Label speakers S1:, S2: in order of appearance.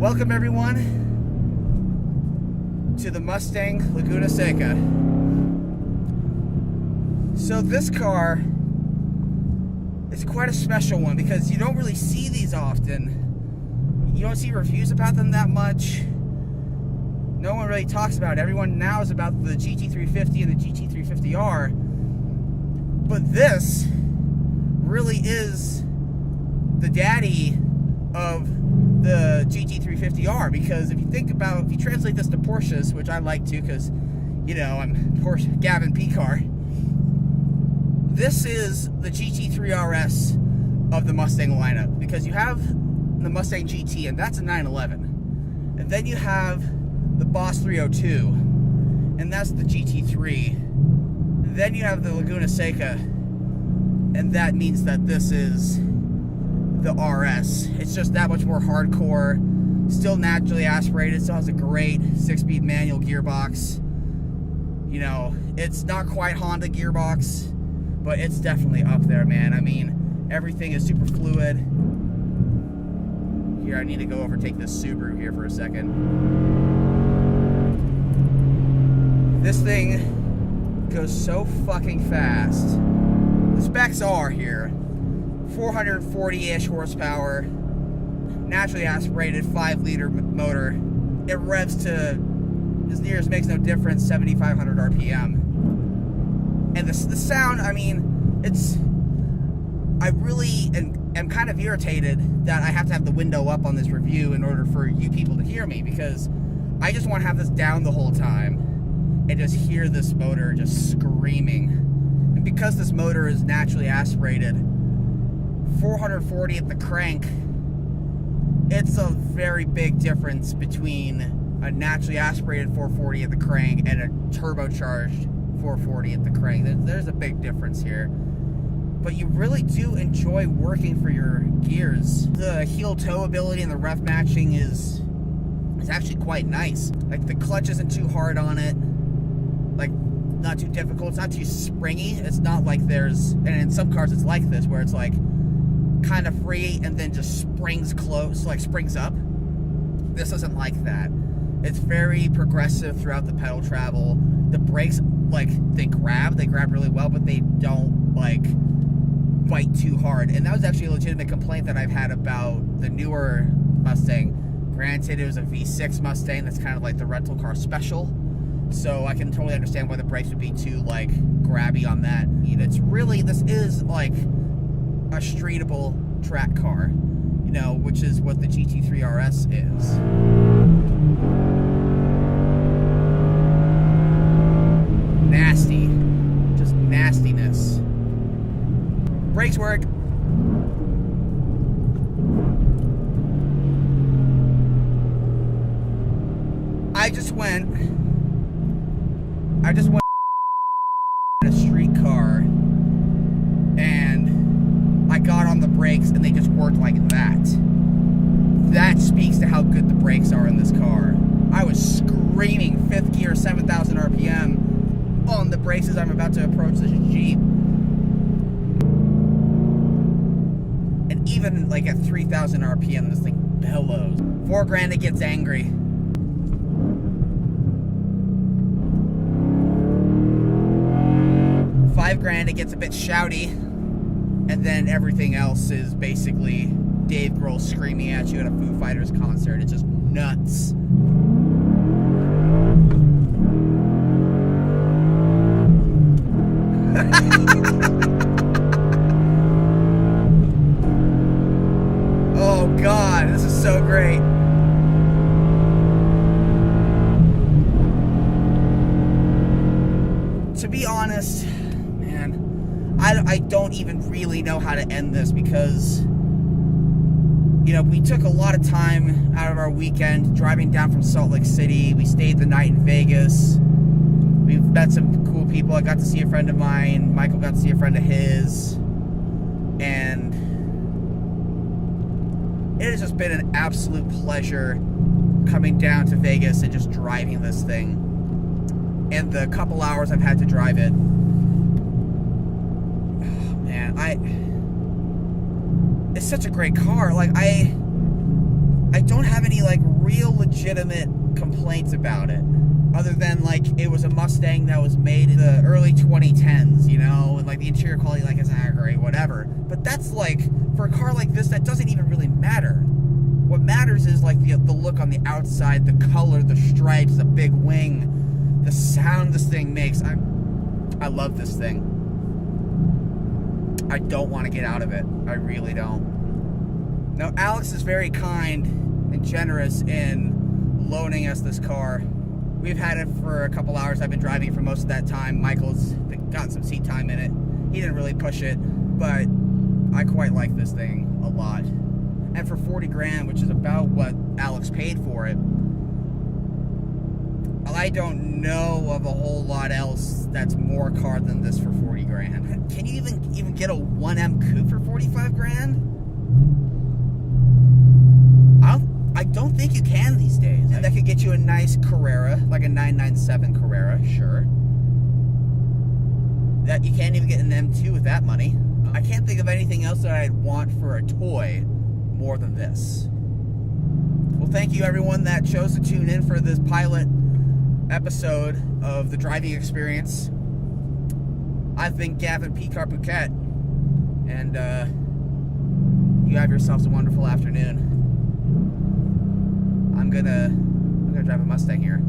S1: Welcome everyone to the Mustang Laguna Seca. So this car is quite a special one because you don't really see these often. You don't see reviews about them that much. No one really talks about it. Everyone now is about the GT350 and the GT350R. But this really is the daddy of the GT350R, because if you think about, if you translate this to Porsches, which I like to because, you know, I'm Porsche Gavin P car, this is the GT3 RS of the Mustang lineup, because you have the Mustang GT, and that's a 911, and then you have the Boss 302, and that's the GT3, then you have the Laguna Seca, and that means that this is the RS. It's just that much more hardcore, still naturally aspirated, still has a great 6-speed manual gearbox. You know, it's not quite Honda gearbox, but it's definitely up there, man. I mean, everything is super fluid. Here, I need to go overtake this Subaru here for a second. This thing goes so fucking fast. The specs are here. 440-ish horsepower, naturally aspirated 5-liter motor. It revs to, as near as makes no difference, 7,500 RPM. And the sound, I mean, it's, I really am kind of irritated that I have to have the window up on this review in order for you people to hear me, because I just want to have this down the whole time and just hear this motor just screaming. And because this motor is naturally aspirated, 440 at the crank, it's a very big difference between a naturally aspirated 440 at the crank and a turbocharged 440 at the crank. There's a big difference here. But you really do enjoy working for your gears. The heel-toe ability and the ref matching is actually quite nice. Like, the clutch isn't too hard on it. Like, not too difficult. It's not too springy. It's not like there's, and in some cars it's like this, where it's like kind of free and then just springs close, like springs up. This isn't like that. It's very progressive throughout the pedal travel. The brakes, like, they grab really well, but they don't like bite too hard. And that was actually a legitimate complaint that I've had about the newer Mustang. Granted, it was a V6 Mustang that's kind of like the rental car special, so I can totally understand why the brakes would be too like grabby on that. You know, it's really, this is like a streetable track car, you know, which is what the GT3 RS is. Nasty. Just nastiness. Brakes work. I just went in a street car, and I got on the brakes and they just worked like that. That speaks to how good the brakes are in this car. I was screaming 5th gear, 7,000 RPM on the brakes as I'm about to approach this Jeep. And even like at 3,000 RPM, this thing bellows. $4,000, it gets angry. $5,000, it gets a bit shouty, and then everything else is basically Dave Grohl screaming at you at a Foo Fighters concert. It's just nuts. Oh God, this is so great. To be honest, I don't even really know how to end this, because, you know, we took a lot of time out of our weekend driving down from Salt Lake City. We stayed the night in Vegas. We've met some cool people. I got to see a friend of mine. Michael got to see a friend of his. And it has just been an absolute pleasure coming down to Vegas and just driving this thing. And the couple hours I've had to drive it, it's such a great car. Like, I don't have any like real legitimate complaints about it, other than like it was a Mustang that was made in the early 2010s, you know, and like the interior quality like isn't that great, whatever. But that's like, for a car like this, that doesn't even really matter. What matters is like the look on the outside, the color, the stripes, the big wing, the sound this thing makes. I love this thing. I don't want to get out of it. I really don't. Now, Alex is very kind and generous in loaning us this car. We've had it for a couple hours. I've been driving it for most of that time. Michael's gotten some seat time in it. He didn't really push it, but I quite like this thing a lot. And for 40 grand, which is about what Alex paid for it, I don't know of a whole lot else that's more car than this for 40 grand. Can you even get a 1M coupe for 45 grand? I don't think you can these days. That could get you a nice Carrera, like a 997 Carrera, sure. That you can't even get an M2 with that money. I can't think of anything else that I'd want for a toy more than this. Well, thank you everyone that chose to tune in for this pilot episode of the driving experience. I've been Gavin Picard Bouquet, and you have yourselves a wonderful afternoon. I'm gonna drive a Mustang here.